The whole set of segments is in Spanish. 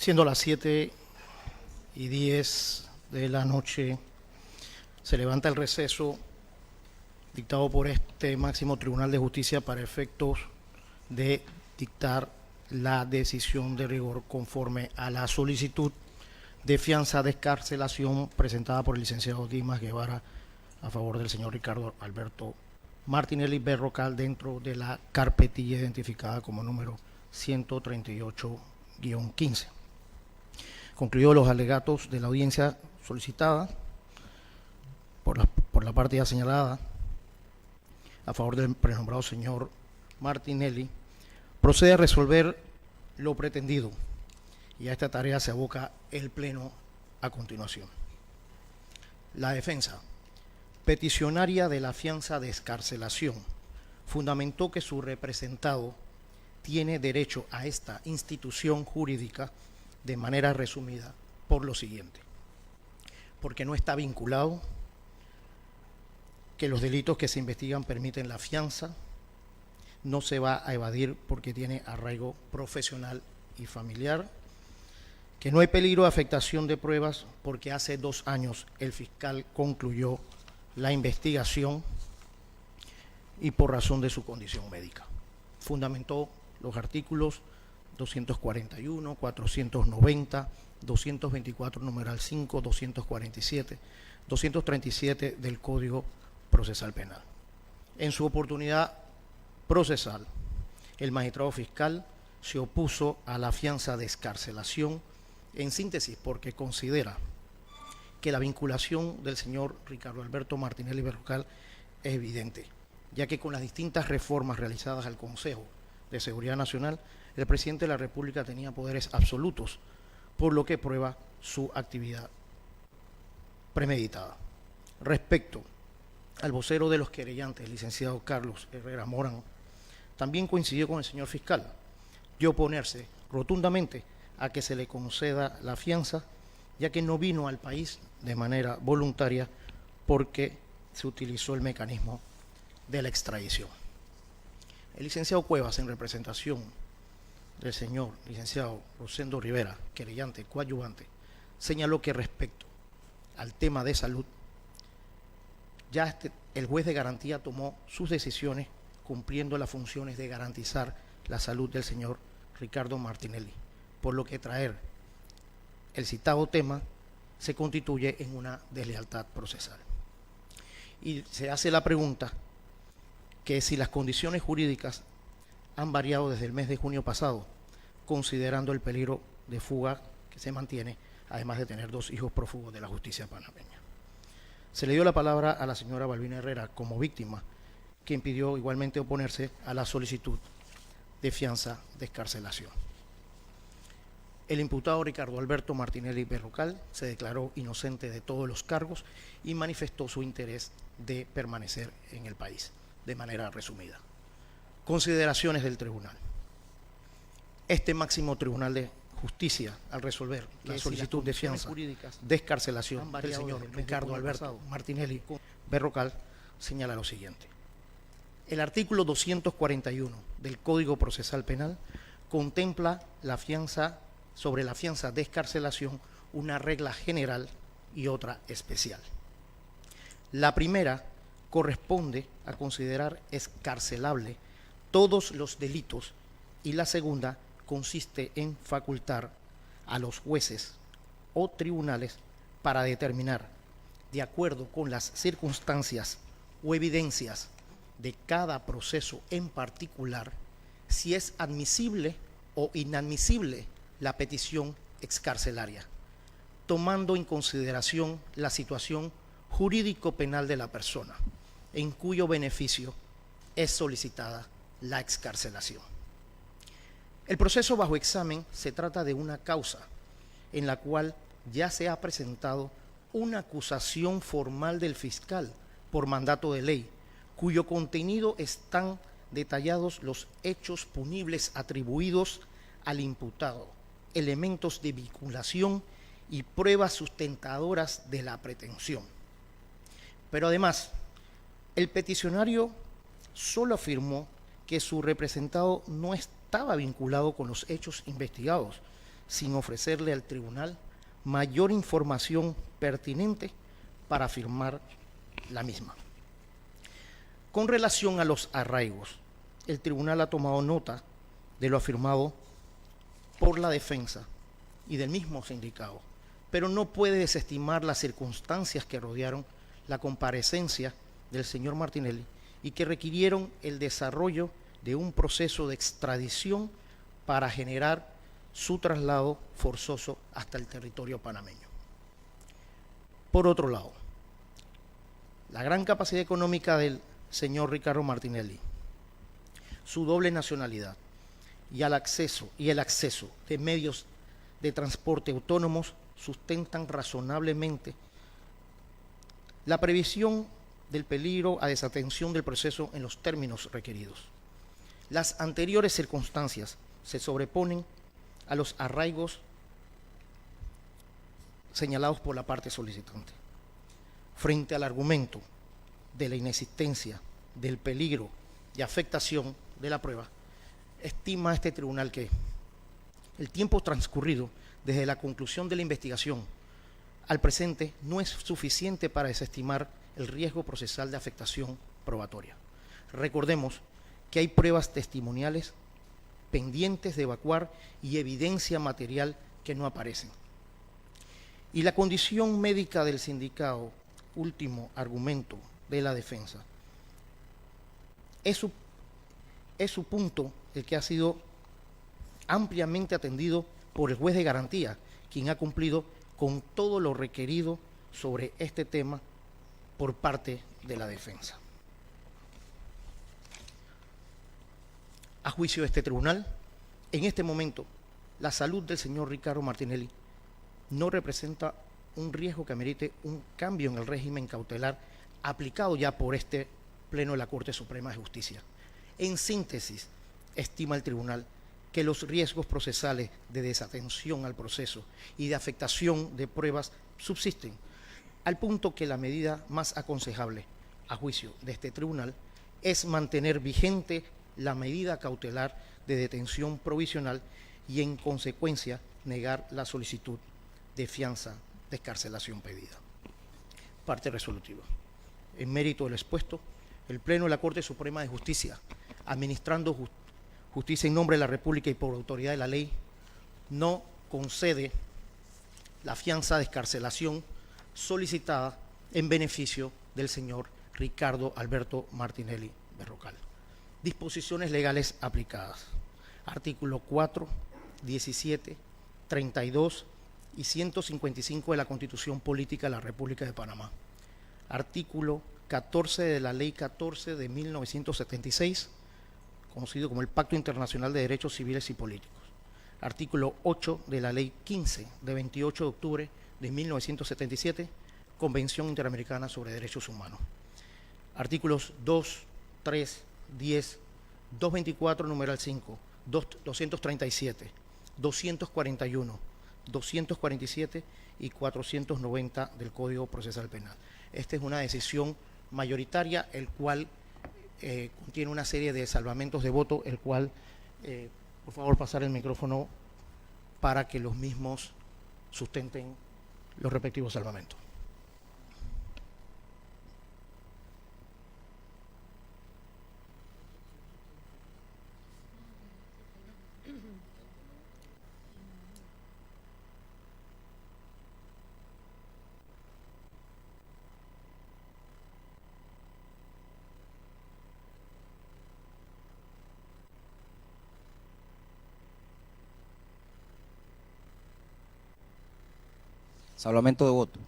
Siendo las 7:10 de la noche, se levanta el receso dictado por este máximo Tribunal de Justicia para efectos de dictar la decisión de rigor conforme a la solicitud de fianza de excarcelación presentada por el licenciado Dimas Guevara a favor del señor Ricardo Alberto Martinelli Berrocal dentro de la carpetilla identificada como número 138-15. Concluidos los alegatos de la audiencia solicitada por la parte ya señalada a favor del prenombrado señor Martinelli, procede a resolver lo pretendido y a esta tarea se aboca el Pleno a continuación. La defensa, peticionaria de la fianza de excarcelación, fundamentó que su representado tiene derecho a esta institución jurídica de manera resumida por lo siguiente: porque no está vinculado, que los delitos que se investigan permiten la fianza, no se va a evadir porque tiene arraigo profesional y familiar, que no hay peligro de afectación de pruebas porque hace 2 años el fiscal concluyó la investigación y por razón de su condición médica. Fundamentó los artículos 241, 490, 224, numeral 5, 247, 237 del Código Procesal Penal. En su oportunidad procesal, el magistrado fiscal se opuso a la fianza de excarcelación, en síntesis porque considera que la vinculación del señor Ricardo Alberto Martinelli Berrocal es evidente, ya que con las distintas reformas realizadas al Consejo de Seguridad Nacional, el presidente de la República tenía poderes absolutos, por lo que prueba su actividad premeditada. Respecto al vocero de los querellantes, el licenciado Carlos Herrera Morán, también coincidió con el señor fiscal de oponerse rotundamente a que se le conceda la fianza, ya que no vino al país de manera voluntaria porque se utilizó el mecanismo de la extradición. El licenciado Cuevas, en representación del señor licenciado Rosendo Rivera, querellante coadyuvante, señaló que respecto al tema de salud, ya el juez de garantía tomó sus decisiones cumpliendo las funciones de garantizar la salud del señor Ricardo Martinelli, por lo que traer el citado tema se constituye en una deslealtad procesal. Y se hace la pregunta que si las condiciones jurídicas han variado desde el mes de junio pasado, considerando el peligro de fuga que se mantiene, además de tener 2 hijos prófugos de la justicia panameña. Se le dio la palabra a la señora Balbina Herrera como víctima, quien pidió igualmente oponerse a la solicitud de fianza de excarcelación. El imputado Ricardo Alberto Martinelli Berrocal se declaró inocente de todos los cargos y manifestó su interés de permanecer en el país, de manera resumida. Consideraciones del tribunal. Este máximo Tribunal de Justicia, al resolver la solicitud de fianza de excarcelación del señor Ricardo Alberto Martinelli Berrocal, señala lo siguiente: el artículo 241 del Código Procesal Penal contempla la fianza, sobre la fianza de excarcelación, una regla general y otra especial. La primera corresponde a considerar excarcelable todos los delitos y la segunda consiste en facultar a los jueces o tribunales para determinar, de acuerdo con las circunstancias o evidencias de cada proceso en particular, si es admisible o inadmisible la petición excarcelaria, tomando en consideración la situación jurídico-penal de la persona, en cuyo beneficio es solicitada la excarcelación. El proceso bajo examen se trata de una causa en la cual ya se ha presentado una acusación formal del fiscal por mandato de ley, cuyo contenido están detallados los hechos punibles atribuidos al imputado, elementos de vinculación y pruebas sustentadoras de la pretensión. Pero además, el peticionario solo afirmó que su representado no estaba vinculado con los hechos investigados, sin ofrecerle al tribunal mayor información pertinente para afirmar la misma. Con relación a los arraigos, el tribunal ha tomado nota de lo afirmado por la defensa y del mismo sindicado, pero no puede desestimar las circunstancias que rodearon la comparecencia del señor Martinelli y que requirieron el desarrollo de un proceso de extradición para generar su traslado forzoso hasta el territorio panameño. Por otro lado, la gran capacidad económica del señor Ricardo Martinelli, su doble nacionalidad y el acceso de medios de transporte autónomos sustentan razonablemente la previsión del peligro a desatención del proceso en los términos requeridos. Las anteriores circunstancias se sobreponen a los arraigos señalados por la parte solicitante. Frente al argumento de la inexistencia del peligro y afectación de la prueba, estima este tribunal que el tiempo transcurrido desde la conclusión de la investigación al presente no es suficiente para desestimar el riesgo procesal de afectación probatoria. Recordemos que hay pruebas testimoniales pendientes de evacuar y evidencia material que no aparecen. Y la condición médica del sindicado, último argumento de la defensa, es su punto el que ha sido ampliamente atendido por el juez de garantía, quien ha cumplido con todo lo requerido sobre este tema por parte de la defensa. A juicio de este tribunal, en este momento, la salud del señor Ricardo Martinelli no representa un riesgo que amerite un cambio en el régimen cautelar aplicado ya por este Pleno de la Corte Suprema de Justicia. En síntesis, estima el tribunal que los riesgos procesales de desatención al proceso y de afectación de pruebas subsisten, al punto que la medida más aconsejable, a juicio de este tribunal, es mantener vigente la medida cautelar de detención provisional y, en consecuencia, negar la solicitud de fianza de excarcelación pedida. Parte resolutiva. En mérito del expuesto, el Pleno de la Corte Suprema de Justicia, administrando justicia en nombre de la República y por autoridad de la ley, no concede la fianza de excarcelación solicitada en beneficio del señor Ricardo Alberto Martinelli Berrocal. Disposiciones legales aplicadas. Artículo 4, 17, 32 y 155 de la Constitución Política de la República de Panamá. Artículo 14 de la Ley 14 de 1976, conocido como el Pacto Internacional de Derechos Civiles y Políticos. Artículo 8 de la Ley 15 de 28 de octubre de 1977, Convención Interamericana sobre Derechos Humanos. Artículos 2, 3, 10, 224, numeral 5, 237, 241, 247 y 490 del Código Procesal Penal. Esta es una decisión mayoritaria, el cual contiene una serie de salvamentos de voto, el cual, por favor, pasar el micrófono para que los mismos sustenten los respectivos salvamentos. Salvamento de voto.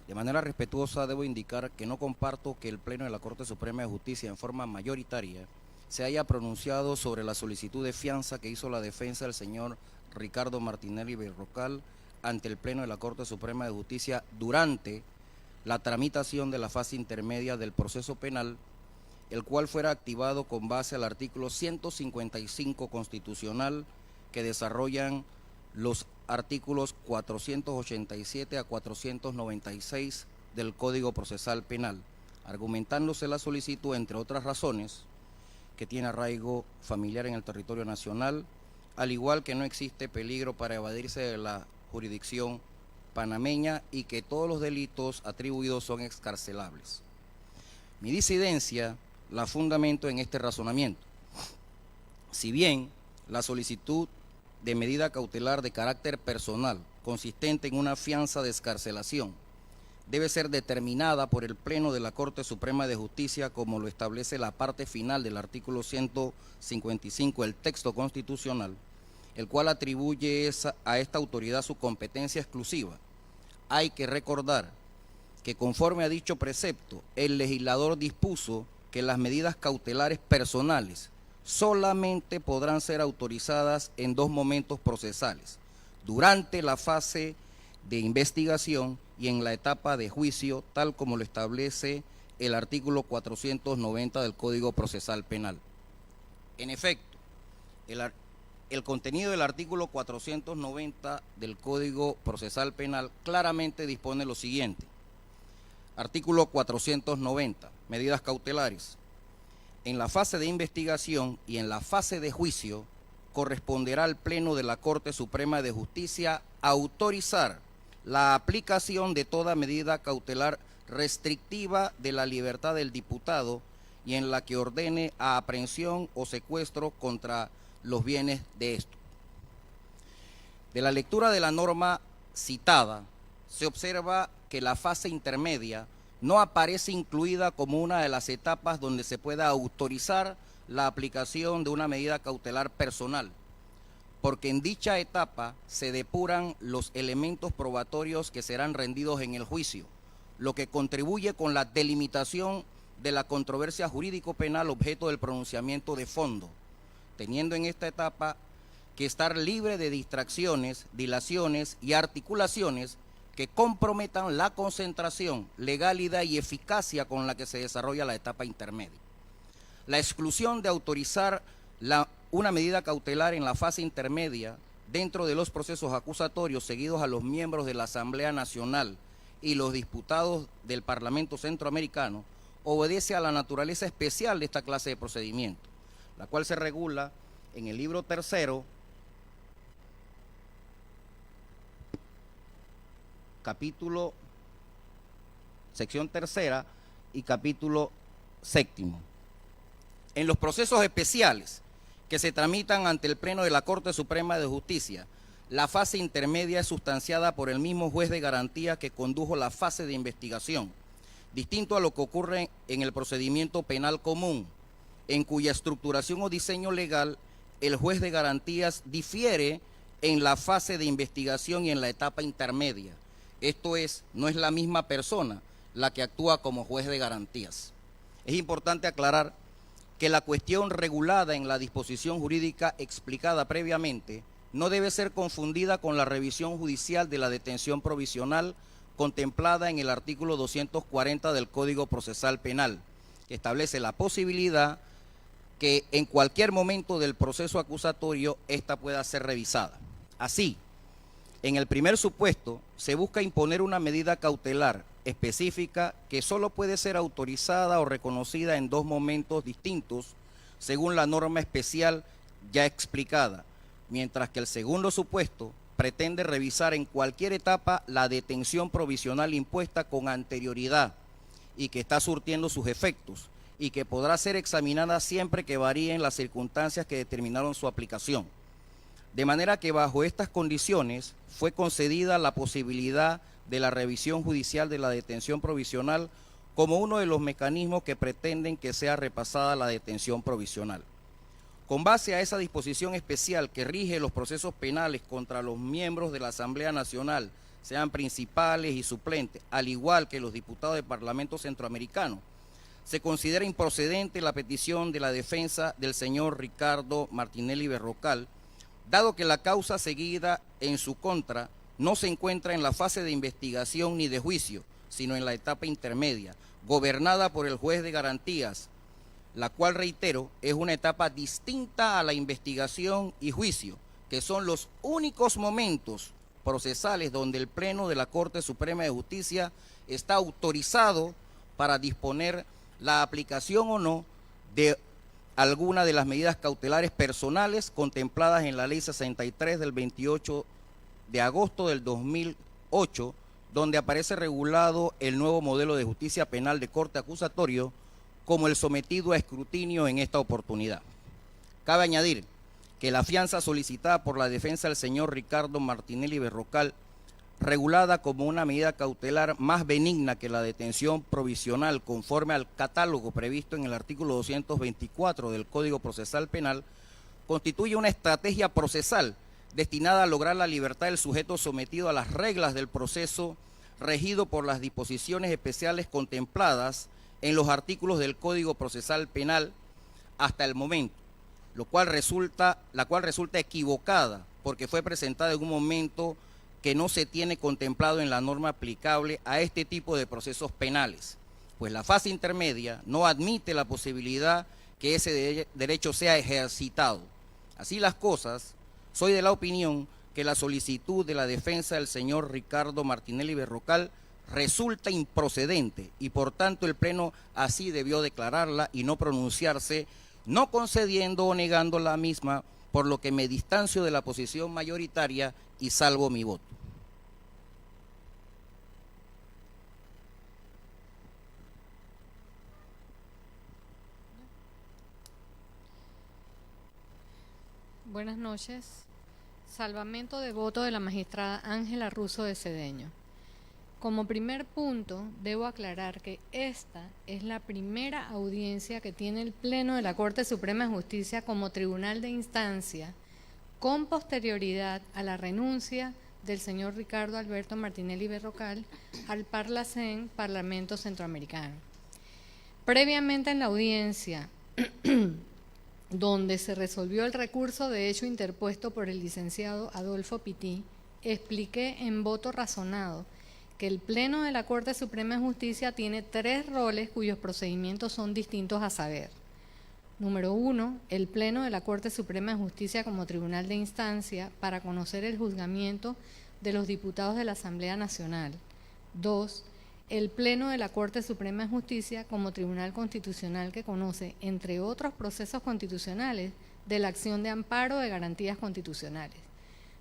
De manera respetuosa debo indicar que no comparto que el Pleno de la Corte Suprema de Justicia en forma mayoritaria se haya pronunciado sobre la solicitud de fianza que hizo la defensa del señor Ricardo Martinelli Berrocal ante el Pleno de la Corte Suprema de Justicia durante la tramitación de la fase intermedia del proceso penal, el cual fuera activado con base al artículo 155 constitucional que desarrollan los artículos 487 a 496 del Código Procesal Penal, argumentándose la solicitud, entre otras razones, que tiene arraigo familiar en el territorio nacional, al igual que no existe peligro para evadirse de la jurisdicción panameña y que todos los delitos atribuidos son excarcelables. Mi disidencia la fundamento en este razonamiento. Si bien la solicitud de medida cautelar de carácter personal, consistente en una fianza de excarcelación, debe ser determinada por el Pleno de la Corte Suprema de Justicia, como lo establece la parte final del artículo 155 del texto constitucional, el cual atribuye a esta autoridad su competencia exclusiva. Hay que recordar que conforme a dicho precepto, el legislador dispuso que las medidas cautelares personales solamente podrán ser autorizadas en dos momentos procesales: durante la fase de investigación y en la etapa de juicio, tal como lo establece el artículo 490 del Código Procesal Penal. En efecto, el contenido del artículo 490 del Código Procesal Penal claramente dispone lo siguiente. Artículo 490, medidas cautelares. En la fase de investigación y en la fase de juicio, corresponderá al Pleno de la Corte Suprema de Justicia autorizar la aplicación de toda medida cautelar restrictiva de la libertad del diputado y en la que ordene a aprehensión o secuestro contra los bienes de esto. De la lectura de la norma citada, se observa que la fase intermedia no aparece incluida como una de las etapas donde se pueda autorizar la aplicación de una medida cautelar personal, porque en dicha etapa se depuran los elementos probatorios que serán rendidos en el juicio, lo que contribuye con la delimitación de la controversia jurídico-penal objeto del pronunciamiento de fondo, teniendo en esta etapa que estar libre de distracciones, dilaciones y articulaciones que comprometan la concentración, legalidad y eficacia con la que se desarrolla la etapa intermedia. La exclusión de autorizar una medida cautelar en la fase intermedia dentro de los procesos acusatorios seguidos a los miembros de la Asamblea Nacional y los diputados del Parlamento Centroamericano obedece a la naturaleza especial de esta clase de procedimiento, la cual se regula en el libro tercero, capítulo, sección tercera y capítulo séptimo. En los procesos especiales que se tramitan ante el Pleno de la Corte Suprema de Justicia, la fase intermedia es sustanciada por el mismo juez de garantía que condujo la fase de investigación, distinto a lo que ocurre en el procedimiento penal común, en cuya estructuración o diseño legal el juez de garantías difiere en la fase de investigación y en la etapa intermedia. Esto es, no es la misma persona la que actúa como juez de garantías. Es importante aclarar que la cuestión regulada en la disposición jurídica explicada previamente no debe ser confundida con la revisión judicial de la detención provisional contemplada en el artículo 240 del Código Procesal Penal, que establece la posibilidad que en cualquier momento del proceso acusatorio ésta pueda ser revisada. Así, en el primer supuesto, se busca imponer una medida cautelar específica que solo puede ser autorizada o reconocida en dos momentos distintos, según la norma especial ya explicada, mientras que el segundo supuesto pretende revisar en cualquier etapa la detención provisional impuesta con anterioridad y que está surtiendo sus efectos y que podrá ser examinada siempre que varíen las circunstancias que determinaron su aplicación. De manera que bajo estas condiciones fue concedida la posibilidad de la revisión judicial de la detención provisional como uno de los mecanismos que pretenden que sea repasada la detención provisional. Con base a esa disposición especial que rige los procesos penales contra los miembros de la Asamblea Nacional, sean principales y suplentes, al igual que los diputados del Parlamento Centroamericano, se considera improcedente la petición de la defensa del señor Ricardo Martinelli Berrocal, dado que la causa seguida en su contra no se encuentra en la fase de investigación ni de juicio, sino en la etapa intermedia, gobernada por el juez de garantías, la cual, reitero, es una etapa distinta a la investigación y juicio, que son los únicos momentos procesales donde el Pleno de la Corte Suprema de Justicia está autorizado para disponer la aplicación o no de alguna de las medidas cautelares personales contempladas en la Ley 63 del 28 de agosto del 2008, donde aparece regulado el nuevo modelo de justicia penal de corte acusatorio como el sometido a escrutinio en esta oportunidad. Cabe añadir que la fianza solicitada por la defensa del señor Ricardo Martinelli Berrocal, regulada como una medida cautelar más benigna que la detención provisional conforme al catálogo previsto en el artículo 224 del Código Procesal Penal, constituye una estrategia procesal destinada a lograr la libertad del sujeto sometido a las reglas del proceso regido por las disposiciones especiales contempladas en los artículos del Código Procesal Penal hasta el momento, la cual resulta equivocada porque fue presentada en un momento que no se tiene contemplado en la norma aplicable a este tipo de procesos penales, pues la fase intermedia no admite la posibilidad que ese derecho sea ejercitado. Así las cosas, soy de la opinión que la solicitud de la defensa del señor Ricardo Martinelli Berrocal resulta improcedente y por tanto el Pleno así debió declararla y no pronunciarse, no concediendo o negando la misma, por lo que me distancio de la posición mayoritaria y salvo mi voto. Buenas noches. Salvamento de voto de la magistrada Ángela Russo de Cedeño. Como primer punto, debo aclarar que esta es la primera audiencia que tiene el Pleno de la Corte Suprema de Justicia como tribunal de instancia, con posterioridad a la renuncia del señor Ricardo Alberto Martinelli Berrocal al Parlacén, Parlamento Centroamericano. Previamente en la audiencia, donde se resolvió el recurso de hecho interpuesto por el licenciado Adolfo Pití, expliqué en voto razonado que el Pleno de la Corte Suprema de Justicia tiene 3 roles cuyos procedimientos son distintos a saber. Número 1, el Pleno de la Corte Suprema de Justicia como tribunal de instancia para conocer el juzgamiento de los diputados de la Asamblea Nacional. 2, el Pleno de la Corte Suprema de Justicia como tribunal constitucional que conoce, entre otros procesos constitucionales, de la acción de amparo de garantías constitucionales.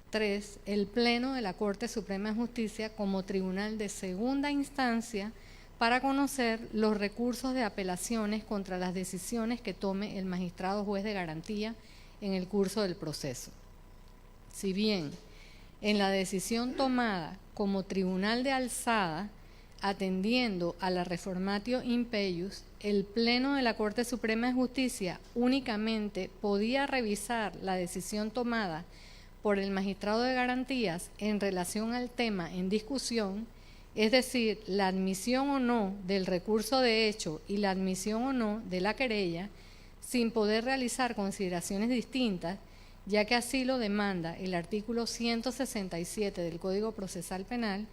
3, el Pleno de la Corte Suprema de Justicia como tribunal de segunda instancia para conocer los recursos de apelaciones contra las decisiones que tome el magistrado juez de garantía en el curso del proceso. Si bien en la decisión tomada como tribunal de alzada, atendiendo a la reformatio impeius, el Pleno de la Corte Suprema de Justicia únicamente podía revisar la decisión tomada por el magistrado de garantías en relación al tema en discusión, es decir, la admisión o no del recurso de hecho y la admisión o no de la querella, sin poder realizar consideraciones distintas, ya que así lo demanda el artículo 167 del Código Procesal Penal.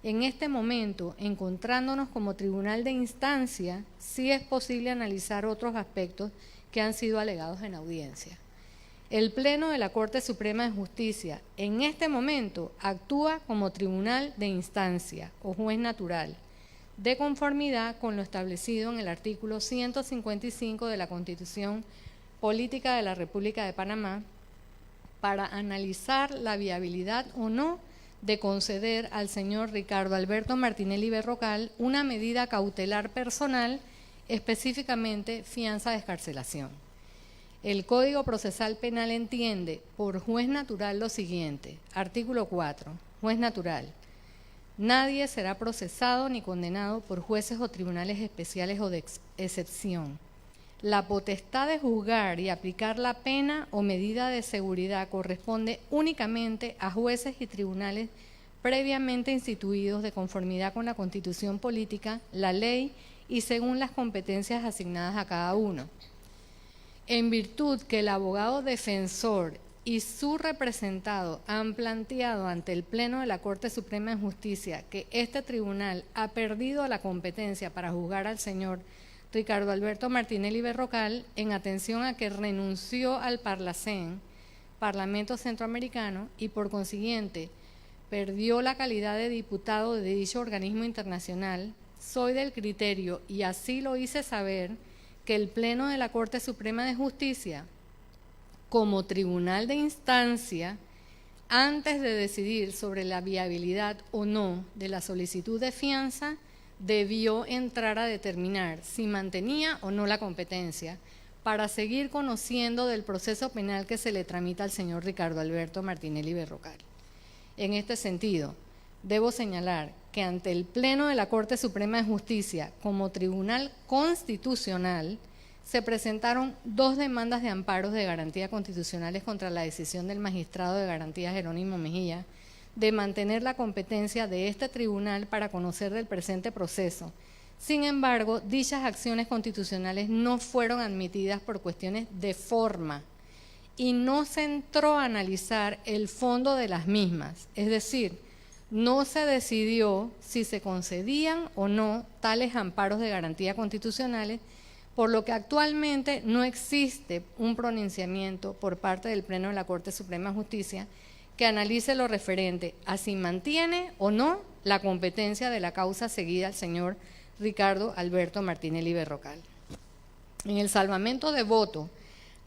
En este momento, encontrándonos como tribunal de instancia, sí es posible analizar otros aspectos que han sido alegados en audiencia. El Pleno de la Corte Suprema de Justicia en este momento actúa como tribunal de instancia o juez natural, de conformidad con lo establecido en el artículo 155 de la Constitución Política de la República de Panamá, para analizar la viabilidad o no de conceder al señor Ricardo Alberto Martinelli Berrocal una medida cautelar personal, específicamente fianza de excarcelación. El Código Procesal Penal entiende por juez natural lo siguiente: artículo 4, juez natural. Nadie será procesado ni condenado por jueces o tribunales especiales o de excepción. La potestad de juzgar y aplicar la pena o medida de seguridad corresponde únicamente a jueces y tribunales previamente instituidos de conformidad con la Constitución Política, la ley y según las competencias asignadas a cada uno. En virtud que el abogado defensor y su representado han planteado ante el Pleno de la Corte Suprema de Justicia que este tribunal ha perdido la competencia para juzgar al señor Ricardo Alberto Martinelli Berrocal, en atención a que renunció al Parlacén, Parlamento Centroamericano, y por consiguiente perdió la calidad de diputado de dicho organismo internacional, soy del criterio, y así lo hice saber, que el Pleno de la Corte Suprema de Justicia, como tribunal de instancia, antes de decidir sobre la viabilidad o no de la solicitud de fianza, debió entrar a determinar si mantenía o no la competencia para seguir conociendo del proceso penal que se le tramita al señor Ricardo Alberto Martinelli Berrocal. En este sentido, debo señalar que ante el Pleno de la Corte Suprema de Justicia, como tribunal constitucional, se presentaron 2 demandas de amparos de garantías constitucionales contra la decisión del magistrado de garantías Jerónimo Mejía de mantener la competencia de este tribunal para conocer del presente proceso. Sin embargo, dichas acciones constitucionales no fueron admitidas por cuestiones de forma y no se entró a analizar el fondo de las mismas, es decir, no se decidió si se concedían o no tales amparos de garantías constitucionales, por lo que actualmente no existe un pronunciamiento por parte del Pleno de la Corte Suprema de Justicia que analice lo referente a si mantiene o no la competencia de la causa seguida al señor Ricardo Alberto Martinelli Berrocal. En el salvamento de voto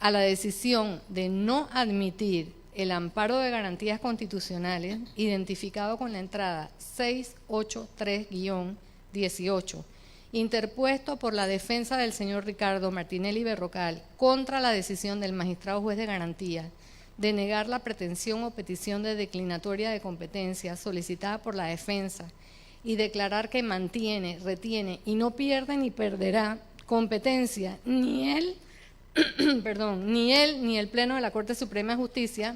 a la decisión de no admitir el amparo de garantías constitucionales, identificado con la entrada 683-18, interpuesto por la defensa del señor Ricardo Martinelli Berrocal contra la decisión del magistrado juez de garantías de negar la pretensión o petición de declinatoria de competencia solicitada por la defensa y declarar que mantiene, retiene y no pierde ni perderá competencia ni él ni el Pleno de la Corte Suprema de Justicia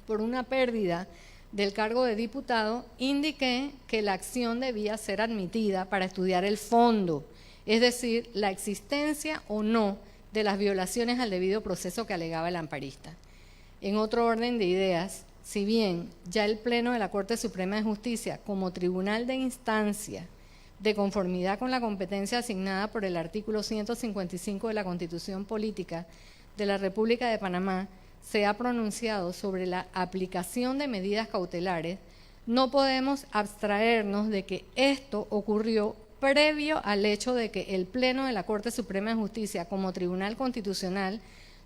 por una pérdida del cargo de diputado, indiqué que la acción debía ser admitida para estudiar el fondo, es decir, la existencia o no de las violaciones al debido proceso que alegaba el amparista. En otro orden de ideas, si bien ya el Pleno de la Corte Suprema de Justicia, como tribunal de instancia, de conformidad con la competencia asignada por el artículo 155 de la Constitución Política de la República de Panamá, se ha pronunciado sobre la aplicación de medidas cautelares, no podemos abstraernos de que esto ocurrió previo al hecho de que el Pleno de la Corte Suprema de Justicia, como Tribunal Constitucional,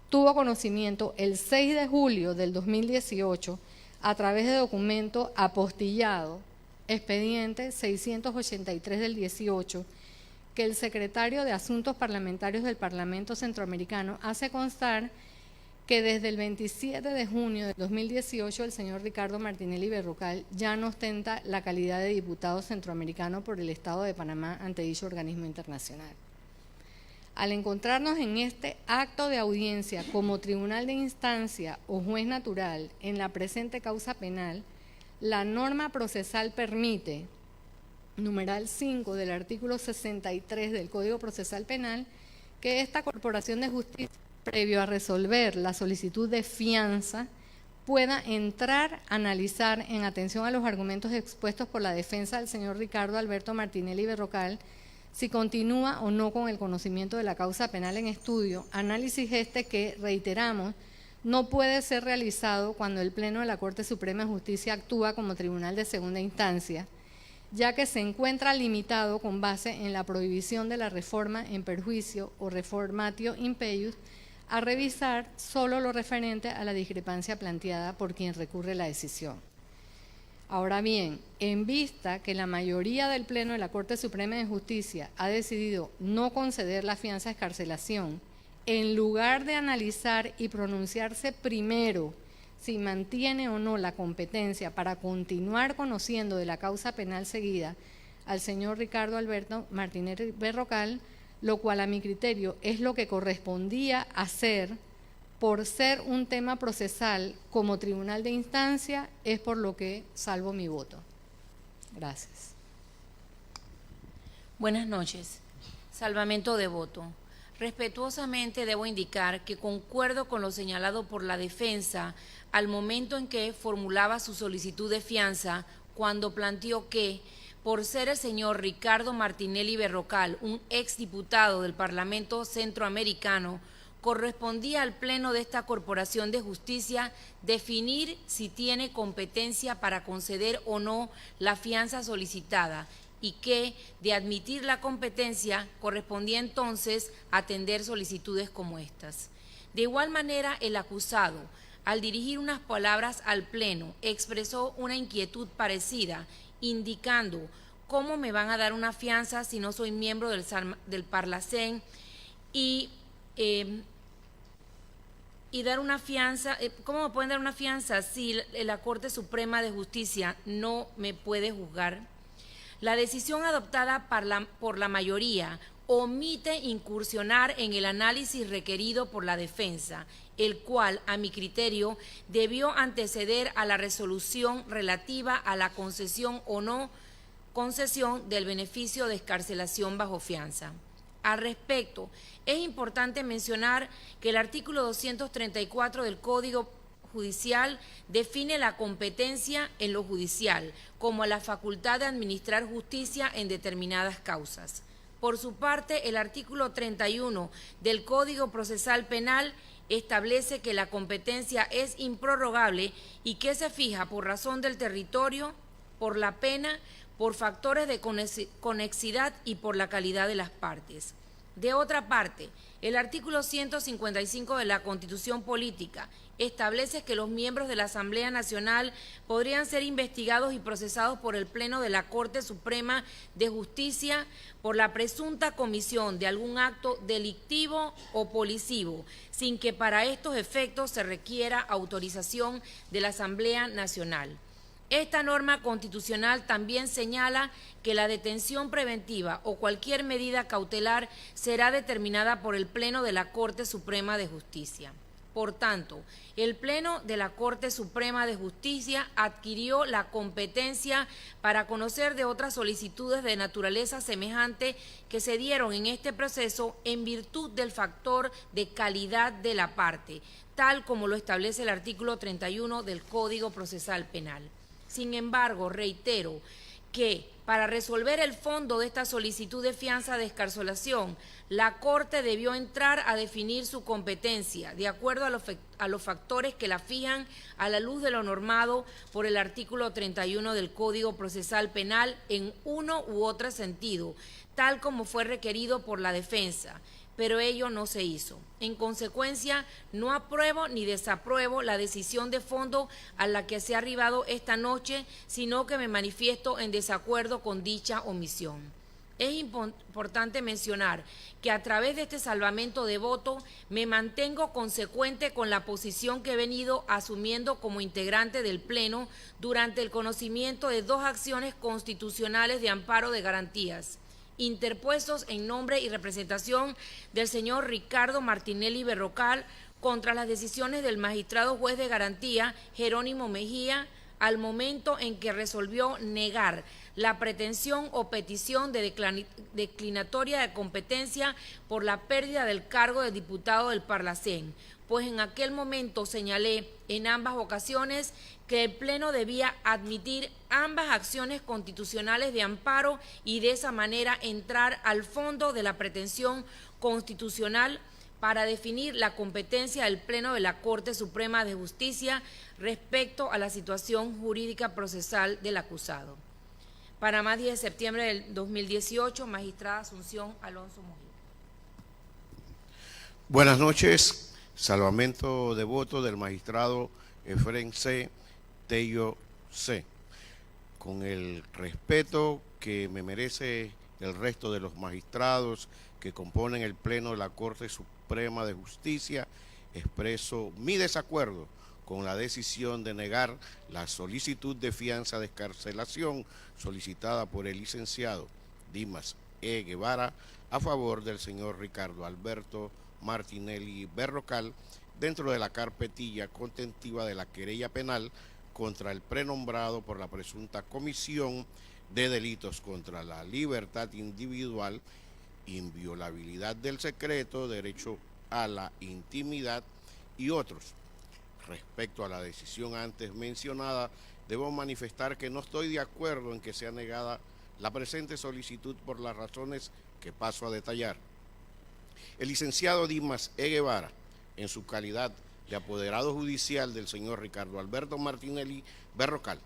tuvo conocimiento el 6 de julio del 2018 a través de documento apostillado, expediente 683 del 18, que el secretario de Asuntos Parlamentarios del Parlamento Centroamericano hace constar que desde el 27 de junio del 2018 el señor Ricardo Martinelli Berrocal ya no ostenta la calidad de diputado centroamericano por el Estado de Panamá ante dicho organismo internacional. Al encontrarnos en este acto de audiencia como tribunal de instancia o juez natural en la presente causa penal, la norma procesal permite, numeral 5 del artículo 63 del Código Procesal Penal, que esta Corporación de Justicia, previo a resolver la solicitud de fianza, pueda entrar a analizar, en atención a los argumentos expuestos por la defensa del señor Ricardo Alberto Martinelli Berrocal, si continúa o no con el conocimiento de la causa penal en estudio, análisis este que, reiteramos, no puede ser realizado cuando el Pleno de la Corte Suprema de Justicia actúa como tribunal de segunda instancia, ya que se encuentra limitado con base en la prohibición de la reforma en perjuicio o reformatio impeius a revisar solo lo referente a la discrepancia planteada por quien recurre la decisión. Ahora bien, en vista que la mayoría del Pleno de la Corte Suprema de Justicia ha decidido no conceder la fianza de excarcelación, en lugar de analizar y pronunciarse primero si mantiene o no la competencia para continuar conociendo de la causa penal seguida al señor Ricardo Alberto Martinelli Berrocal, lo cual a mi criterio es lo que correspondía hacer por ser un tema procesal como tribunal de instancia, es por lo que salvo mi voto. Gracias. Buenas noches. Salvamento de voto. Respetuosamente debo indicar que concuerdo con lo señalado por la defensa al momento en que formulaba su solicitud de fianza, cuando planteó que, por ser el señor Ricardo Martinelli Berrocal un exdiputado del Parlamento Centroamericano, correspondía al Pleno de esta Corporación de Justicia definir si tiene competencia para conceder o no la fianza solicitada, y que, de admitir la competencia, correspondía entonces atender solicitudes como estas. De igual manera, el acusado, al dirigir unas palabras al Pleno, expresó una inquietud parecida, indicando cómo me van a dar una fianza si no soy miembro del Parlacén y dar una fianza, ¿cómo me pueden dar una fianza si la Corte Suprema de Justicia no me puede juzgar? La decisión adoptada por la mayoría omite incursionar en el análisis requerido por la defensa, el cual, a mi criterio, debió anteceder a la resolución relativa a la concesión o no concesión del beneficio de excarcelación bajo fianza. Al respecto, es importante mencionar que el artículo 234 del Código Judicial define la competencia en lo judicial como la facultad de administrar justicia en determinadas causas. Por su parte, el artículo 31 del Código Procesal Penal establece que la competencia es improrrogable y que se fija por razón del territorio, por la pena, por factores de conexidad y por la calidad de las partes. De otra parte, el artículo 155 de la Constitución Política establece que los miembros de la Asamblea Nacional podrían ser investigados y procesados por el Pleno de la Corte Suprema de Justicia por la presunta comisión de algún acto delictivo o policivo, sin que para estos efectos se requiera autorización de la Asamblea Nacional. Esta norma constitucional también señala que la detención preventiva o cualquier medida cautelar será determinada por el Pleno de la Corte Suprema de Justicia. Por tanto, el Pleno de la Corte Suprema de Justicia adquirió la competencia para conocer de otras solicitudes de naturaleza semejante que se dieron en este proceso en virtud del factor de calidad de la parte, tal como lo establece el artículo 31 del Código Procesal Penal. Sin embargo, reitero que para resolver el fondo de esta solicitud de fianza de excarcelación, la Corte debió entrar a definir su competencia de acuerdo a los factores que la fijan a la luz de lo normado por el artículo 31 del Código Procesal Penal en uno u otro sentido, tal como fue requerido por la defensa. Pero ello no se hizo. En consecuencia, no apruebo ni desapruebo la decisión de fondo a la que se ha arribado esta noche, sino que me manifiesto en desacuerdo con dicha omisión. Es importante mencionar que a través de este salvamento de voto me mantengo consecuente con la posición que he venido asumiendo como integrante del Pleno durante el conocimiento de dos acciones constitucionales de amparo de garantías, interpuestos en nombre y representación del señor Ricardo Martinelli Berrocal contra las decisiones del magistrado juez de garantía Jerónimo Mejía al momento en que resolvió negar la pretensión o petición de declinatoria de competencia por la pérdida del cargo de diputado del Parlacén, pues en aquel momento señalé en ambas ocasiones que el Pleno debía admitir ambas acciones constitucionales de amparo y de esa manera entrar al fondo de la pretensión constitucional para definir la competencia del Pleno de la Corte Suprema de Justicia respecto a la situación jurídica procesal del acusado. Panamá, 10 de septiembre del 2018, magistrada Asunción Alonso Mujica. Buenas noches. Salvamento de voto del magistrado Efrén C. Tello C. Con el respeto que me merece el resto de los magistrados que componen el Pleno de la Corte Suprema de Justicia, expreso mi desacuerdo con la decisión de negar la solicitud de fianza de excarcelación solicitada por el licenciado Dimas E. Guevara a favor del señor Ricardo Alberto Martinelli Berrocal dentro de la carpetilla contentiva de la querella penal contra el prenombrado por la presunta comisión de delitos contra la libertad individual, inviolabilidad del secreto, derecho a la intimidad y otros. Respecto a la decisión antes mencionada, debo manifestar que no estoy de acuerdo en que sea negada la presente solicitud por las razones que paso a detallar. El licenciado Dimas E. Guevara, en su calidad de apoderado judicial del señor Ricardo Alberto Martinelli Berrocal,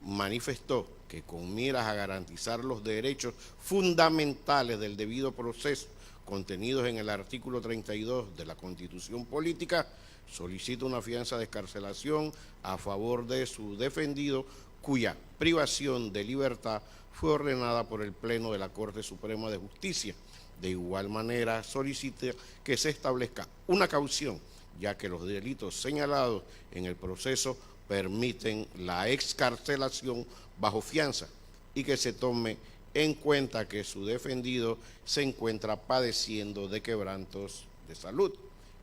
manifestó que con miras a garantizar los derechos fundamentales del debido proceso contenidos en el artículo 32 de la Constitución Política, solicita una fianza de excarcelación a favor de su defendido, cuya privación de libertad fue ordenada por el Pleno de la Corte Suprema de Justicia. De igual manera, solicita que se establezca una caución, ya que los delitos señalados en el proceso permiten la excarcelación bajo fianza y que se tome en cuenta que su defendido se encuentra padeciendo de quebrantos de salud.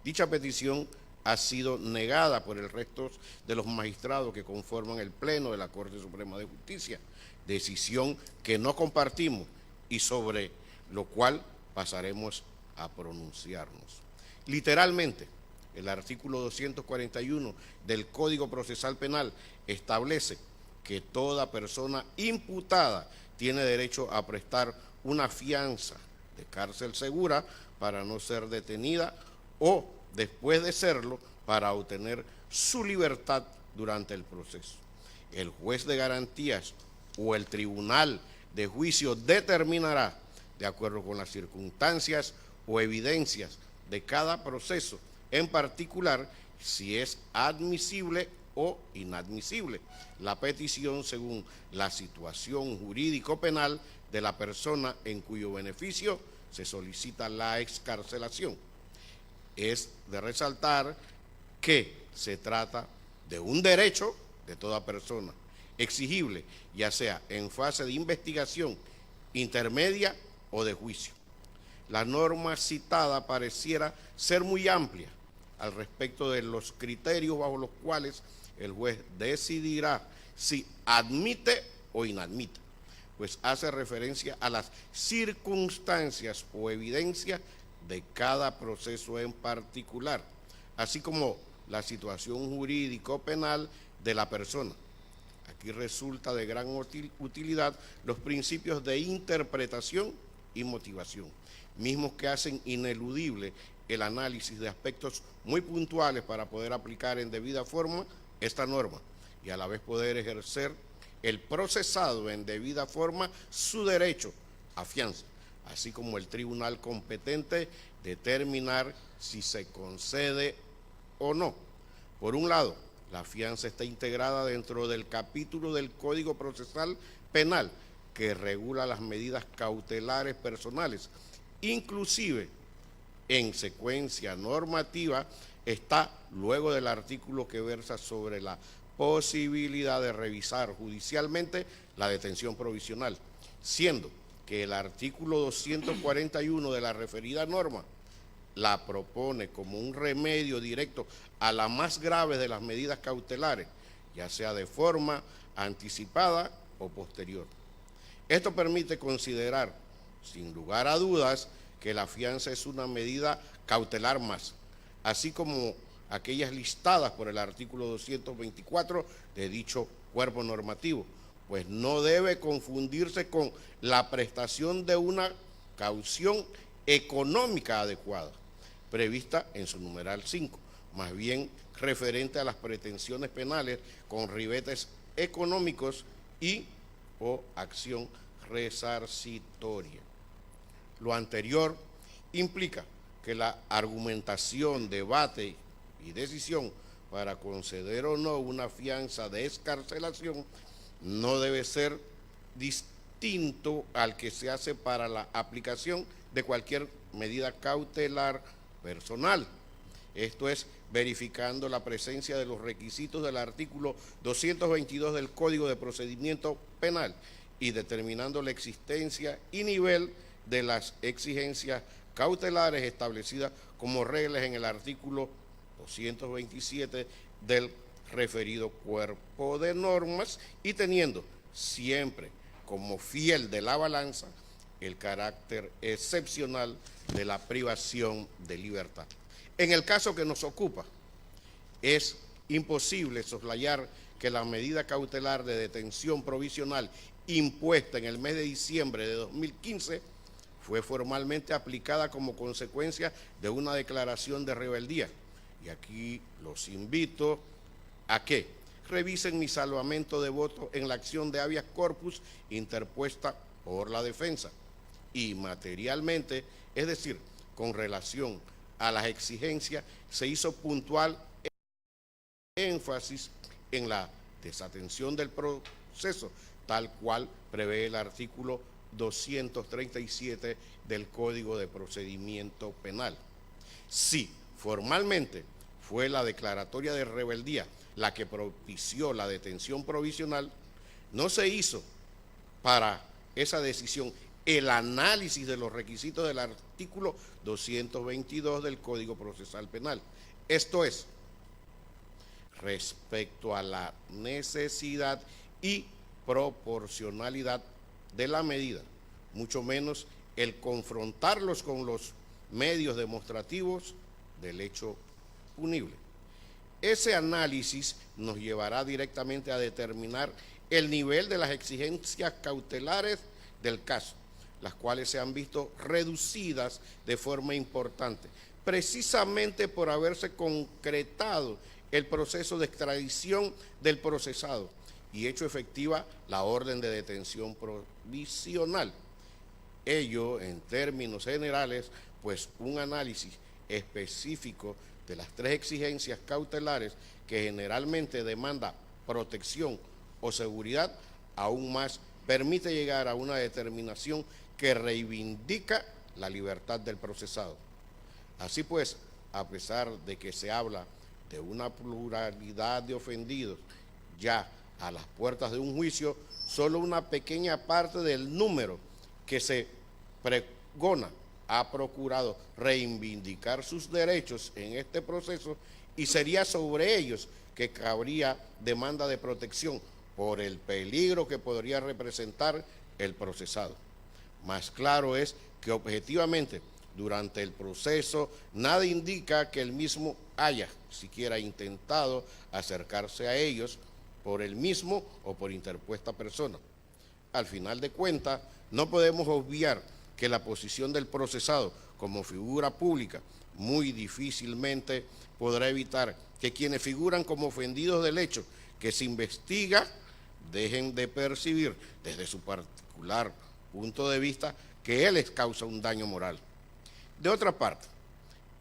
Dicha petición ha sido negada por el resto de los magistrados que conforman el Pleno de la Corte Suprema de Justicia, decisión que no compartimos y sobre lo cual pasaremos a pronunciarnos. Literalmente, el artículo 241 del Código Procesal Penal establece que toda persona imputada tiene derecho a prestar una fianza de cárcel segura para no ser detenida o, después de serlo, para obtener su libertad durante el proceso. El juez de garantías o el tribunal de juicio determinará, de acuerdo con las circunstancias o evidencias de cada proceso, en particular, si es admisible o inadmisible la petición según la situación jurídico-penal de la persona en cuyo beneficio se solicita la excarcelación. Es de resaltar que se trata de un derecho de toda persona, exigible ya sea en fase de investigación, intermedia o de juicio. La norma citada pareciera ser muy amplia al respecto de los criterios bajo los cuales el juez decidirá si admite o inadmite, pues hace referencia a las circunstancias o evidencias de cada proceso en particular, así como la situación jurídico-penal de la persona. Aquí resulta de gran utilidad los principios de interpretación y motivación, mismos que hacen ineludible el análisis de aspectos muy puntuales para poder aplicar en debida forma esta norma y a la vez poder ejercer el procesado en debida forma su derecho a fianza, así como el tribunal competente determinar si se concede o no. Por un lado, la fianza está integrada dentro del capítulo del Código Procesal Penal que regula las medidas cautelares personales, inclusive en secuencia normativa está luego del artículo que versa sobre la posibilidad de revisar judicialmente la detención provisional, siendo que el artículo 241 de la referida norma la propone como un remedio directo a la más grave de las medidas cautelares, ya sea de forma anticipada o posterior. Esto permite considerar, sin lugar a dudas, que la fianza es una medida cautelar más, así como aquellas listadas por el artículo 224 de dicho cuerpo normativo, pues no debe confundirse con la prestación de una caución económica adecuada, prevista en su numeral 5, más bien referente a las pretensiones penales con ribetes económicos y o acción resarcitoria. Lo anterior implica que la argumentación, debate y decisión para conceder o no una fianza de excarcelación no debe ser distinto al que se hace para la aplicación de cualquier medida cautelar personal. Esto es, verificando la presencia de los requisitos del artículo 222 del Código de Procedimiento Penal y determinando la existencia y nivel de las exigencias cautelares establecidas como reglas en el artículo 227 del referido cuerpo de normas y teniendo siempre como fiel de la balanza el carácter excepcional de la privación de libertad. En el caso que nos ocupa, es imposible soslayar que la medida cautelar de detención provisional impuesta en el mes de diciembre de 2015 fue formalmente aplicada como consecuencia de una declaración de rebeldía. Y aquí los invito a que, revisen mi salvamento de voto en la acción de habeas corpus interpuesta por la defensa. Y materialmente, es decir, con relación a las exigencias, se hizo puntual énfasis en la desatención del proceso, tal cual prevé el artículo 237 del Código de Procedimiento Penal. Si formalmente fue la declaratoria de rebeldía la que propició la detención provisional, no se hizo para esa decisión el análisis de los requisitos del artículo 222 del Código Procesal Penal. Esto es, respecto a la necesidad y proporcionalidad de la medida, mucho menos el confrontarlos con los medios demostrativos del hecho punible. Ese análisis nos llevará directamente a determinar el nivel de las exigencias cautelares del caso, las cuales se han visto reducidas de forma importante, precisamente por haberse concretado el proceso de extradición del procesado y hecho efectiva la orden de detención provisional. Ello, en términos generales, pues un análisis específico de las tres exigencias cautelares que generalmente demanda protección o seguridad, aún más permite llegar a una determinación que reivindica la libertad del procesado. Así pues, a pesar de que se habla de una pluralidad de ofendidos ya a las puertas de un juicio, solo una pequeña parte del número que se pregona ha procurado reivindicar sus derechos en este proceso y sería sobre ellos que cabría demanda de protección por el peligro que podría representar el procesado. Más claro es que objetivamente durante el proceso nada indica que el mismo haya siquiera intentado acercarse a ellos por el mismo o por interpuesta persona. Al final de cuentas, no podemos obviar que la posición del procesado como figura pública muy difícilmente podrá evitar que quienes figuran como ofendidos del hecho que se investiga dejen de percibir desde su particular punto de vista que él les causa un daño moral. De otra parte,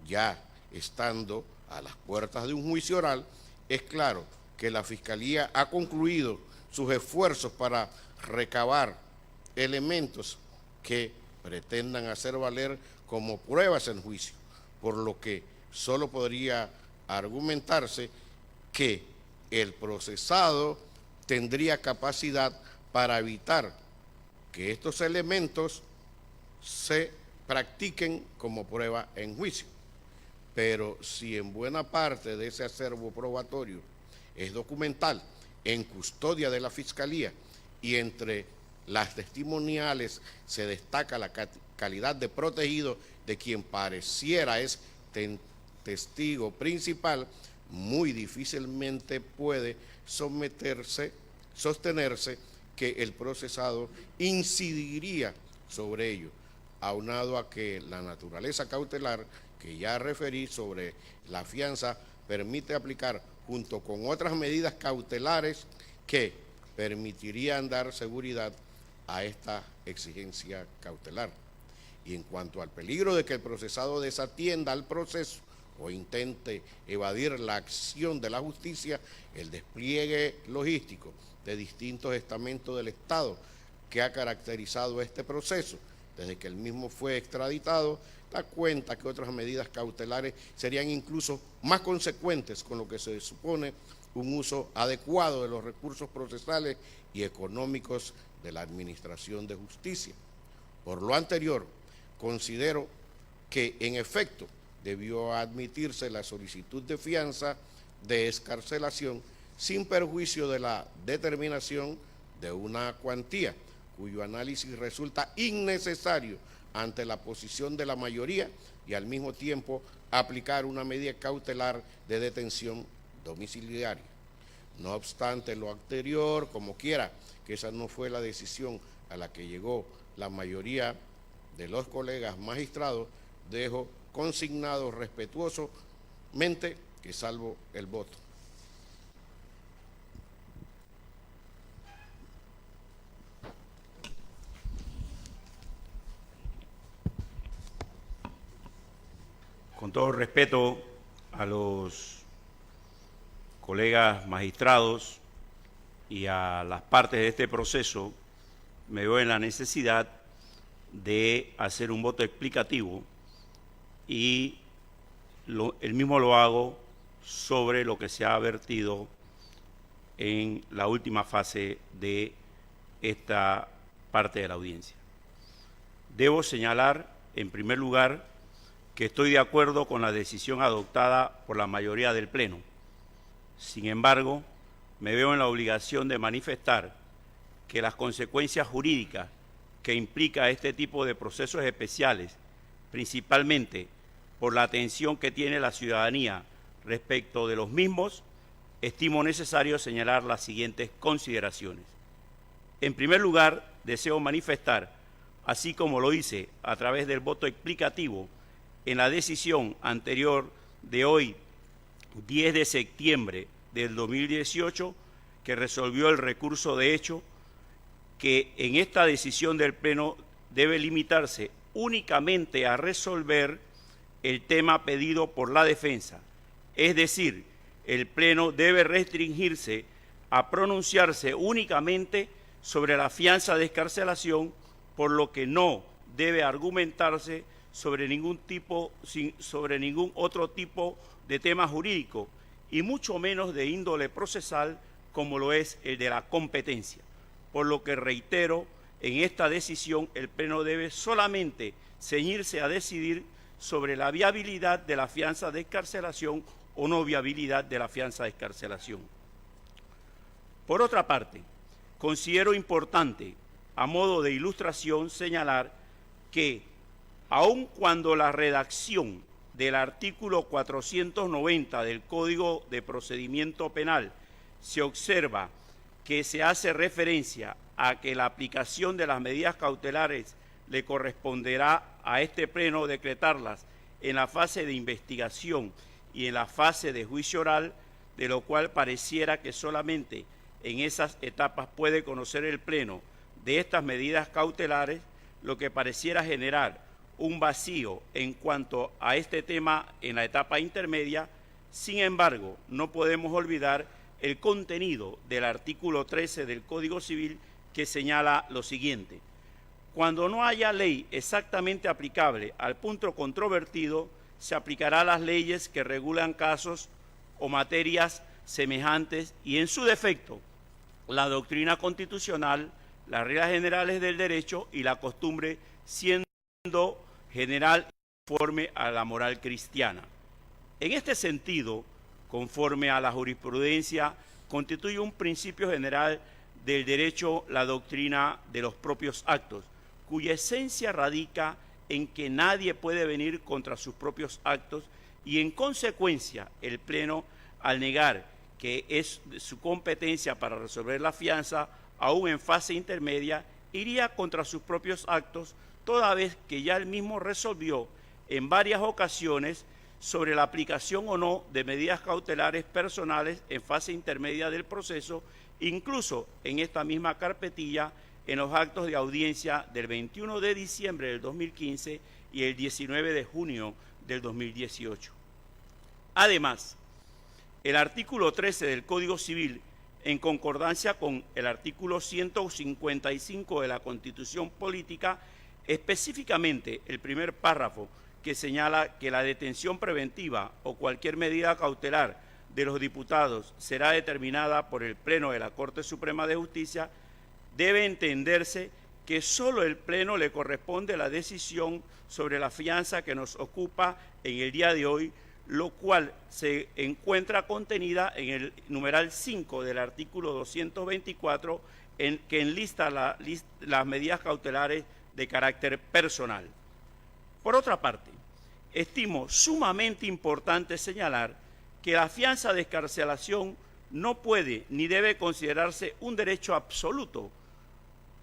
ya estando a las puertas de un juicio oral, es claro que la Fiscalía ha concluido sus esfuerzos para recabar elementos que pretendan hacer valer como pruebas en juicio, por lo que solo podría argumentarse que el procesado tendría capacidad para evitar que estos elementos se practiquen como prueba en juicio. Pero si en buena parte de ese acervo probatorio es documental, en custodia de la Fiscalía, y entre las testimoniales se destaca la calidad de protegido de quien pareciera es testigo principal, muy difícilmente puede sostenerse que el procesado incidiría sobre ello, aunado a que la naturaleza cautelar que ya referí sobre la fianza permite aplicar junto con otras medidas cautelares que permitirían dar seguridad a esta exigencia cautelar. Y en cuanto al peligro de que el procesado desatienda al proceso o intente evadir la acción de la justicia, el despliegue logístico de distintos estamentos del Estado que ha caracterizado este proceso desde que el mismo fue extraditado, da cuenta que otras medidas cautelares serían incluso más consecuentes con lo que se supone un uso adecuado de los recursos procesales y económicos de la Administración de Justicia. Por lo anterior, considero que en efecto debió admitirse la solicitud de fianza de excarcelación sin perjuicio de la determinación de una cuantía, cuyo análisis resulta innecesario ante la posición de la mayoría y al mismo tiempo aplicar una medida cautelar de detención domiciliaria. No obstante lo anterior, como quiera, que esa no fue la decisión a la que llegó la mayoría de los colegas magistrados, dejo consignado respetuosamente que salvo el voto. Con todo respeto a los colegas magistrados y a las partes de este proceso, me veo en la necesidad de hacer un voto explicativo y el mismo lo hago sobre lo que se ha vertido en la última fase de esta parte de la audiencia. Debo señalar, en primer lugar, que estoy de acuerdo con la decisión adoptada por la mayoría del Pleno. Sin embargo, me veo en la obligación de manifestar que las consecuencias jurídicas que implica este tipo de procesos especiales, principalmente por la atención que tiene la ciudadanía respecto de los mismos, estimo necesario señalar las siguientes consideraciones. En primer lugar, deseo manifestar, así como lo hice a través del voto explicativo en la decisión anterior de hoy, 10 de septiembre del 2018, que resolvió el recurso de hecho, que en esta decisión del Pleno debe limitarse únicamente a resolver el tema pedido por la defensa. Es decir, el Pleno debe restringirse a pronunciarse únicamente sobre la fianza de excarcelación, por lo que no debe argumentarse sobre ningún otro tipo de tema jurídico, y mucho menos de índole procesal como lo es el de la competencia. Por lo que reitero, en esta decisión el Pleno debe solamente ceñirse a decidir sobre la viabilidad de la fianza de excarcelación o no viabilidad de la fianza de excarcelación. Por otra parte, considero importante, a modo de ilustración, señalar que, aun cuando la redacción del artículo 490 del Código de Procedimiento Penal se observa que se hace referencia a que la aplicación de las medidas cautelares le corresponderá a este Pleno decretarlas en la fase de investigación y en la fase de juicio oral, de lo cual pareciera que solamente en esas etapas puede conocer el Pleno de estas medidas cautelares, lo que pareciera generar un vacío en cuanto a este tema en la etapa intermedia. Sin embargo, no podemos olvidar el contenido del artículo 13 del Código Civil, que señala lo siguiente: cuando no haya ley exactamente aplicable al punto controvertido, se aplicará las leyes que regulan casos o materias semejantes y, en su defecto, la doctrina constitucional, las reglas generales del derecho y la costumbre, siendo general y conforme a la moral cristiana. En este sentido, conforme a la jurisprudencia, constituye un principio general del derecho la doctrina de los propios actos, cuya esencia radica en que nadie puede venir contra sus propios actos, y en consecuencia el Pleno, al negar que es su competencia para resolver la fianza, aún en fase intermedia, iría contra sus propios actos, toda vez que ya él mismo resolvió en varias ocasiones sobre la aplicación o no de medidas cautelares personales en fase intermedia del proceso, incluso en esta misma carpetilla, en los actos de audiencia del 21 de diciembre del 2015 y el 19 de junio del 2018. Además, el artículo 13 del Código Civil, en concordancia con el artículo 155 de la Constitución Política, específicamente el primer párrafo, que señala que la detención preventiva o cualquier medida cautelar de los diputados será determinada por el Pleno de la Corte Suprema de Justicia, debe entenderse que solo el Pleno le corresponde la decisión sobre la fianza que nos ocupa en el día de hoy, lo cual se encuentra contenida en el numeral 5 del artículo 224, que enlista las medidas cautelares de carácter personal. Por otra parte, estimo sumamente importante señalar que la fianza de excarcelación no puede ni debe considerarse un derecho absoluto,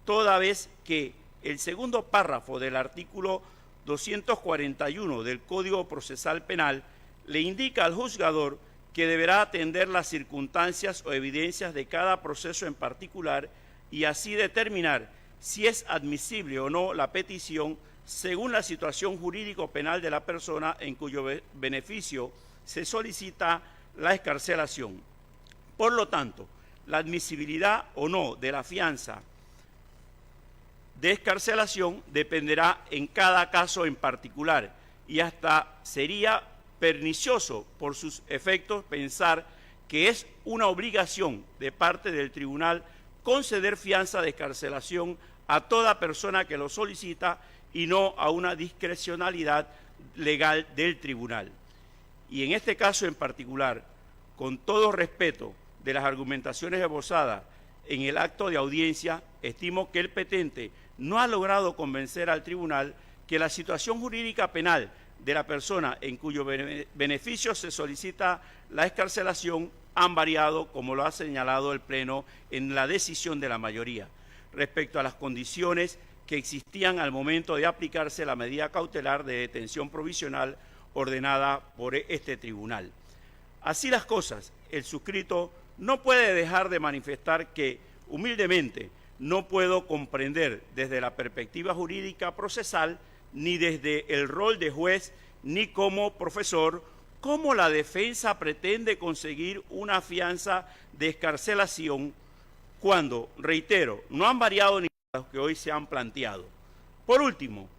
toda vez que el segundo párrafo del artículo 241 del Código Procesal Penal le indica al juzgador que deberá atender las circunstancias o evidencias de cada proceso en particular y así determinar si es admisible o no la petición según la situación jurídico-penal de la persona en cuyo beneficio se solicita la excarcelación. Por lo tanto, la admisibilidad o no de la fianza de excarcelación dependerá en cada caso en particular y hasta sería pernicioso por sus efectos pensar que es una obligación de parte del tribunal conceder fianza de excarcelación a toda persona que lo solicita y no a una discrecionalidad legal del tribunal. Y en este caso en particular, con todo respeto de las argumentaciones esbozadas en el acto de audiencia, estimo que el petente no ha logrado convencer al tribunal que la situación jurídica penal de la persona en cuyo beneficio se solicita la excarcelación han variado, como lo ha señalado el Pleno en la decisión de la mayoría, respecto a las condiciones que existían al momento de aplicarse la medida cautelar de detención provisional ordenada por este tribunal. Así las cosas, el suscrito no puede dejar de manifestar que, humildemente, no puedo comprender desde la perspectiva jurídica procesal, ni desde el rol de juez, ni como profesor, cómo la defensa pretende conseguir una fianza de excarcelación cuando, reitero, no han variado ni los que hoy se han planteado. Por último,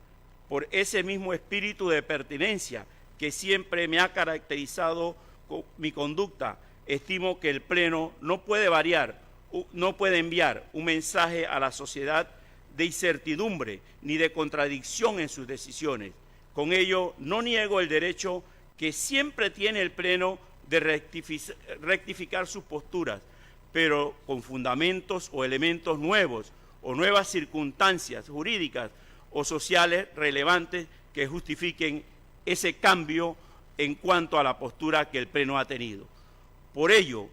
por ese mismo espíritu de pertinencia que siempre me ha caracterizado con mi conducta, estimo que el Pleno no puede enviar un mensaje a la sociedad de incertidumbre ni de contradicción en sus decisiones. Con ello, no niego el derecho que siempre tiene el Pleno de rectificar sus posturas, pero con fundamentos o elementos nuevos o nuevas circunstancias jurídicas o sociales relevantes que justifiquen ese cambio en cuanto a la postura que el Pleno ha tenido. Por ello,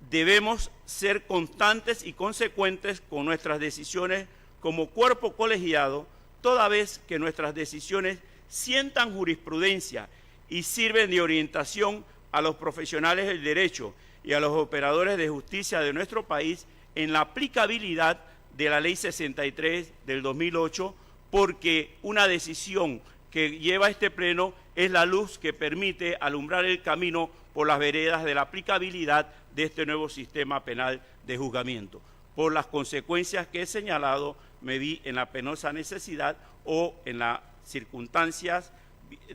debemos ser constantes y consecuentes con nuestras decisiones como cuerpo colegiado, toda vez que nuestras decisiones sientan jurisprudencia y sirven de orientación a los profesionales del derecho y a los operadores de justicia de nuestro país en la aplicabilidad de la Ley 63 del 2008, porque una decisión que lleva este Pleno es la luz que permite alumbrar el camino por las veredas de la aplicabilidad de este nuevo sistema penal de juzgamiento. Por las consecuencias que he señalado, me vi en la penosa necesidad o en las circunstancias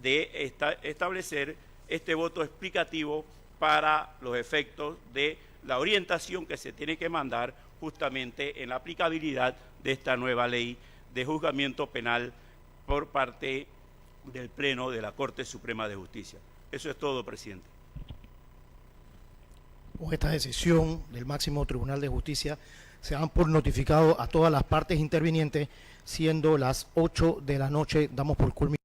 de establecer este voto explicativo para los efectos de la orientación que se tiene que mandar justamente en la aplicabilidad de esta nueva ley de juzgamiento penal por parte del Pleno de la Corte Suprema de Justicia. Eso es todo, presidente. Con esta decisión del máximo Tribunal de Justicia se dan por notificado a todas las partes intervinientes, siendo las 8 de la noche, damos por culminado.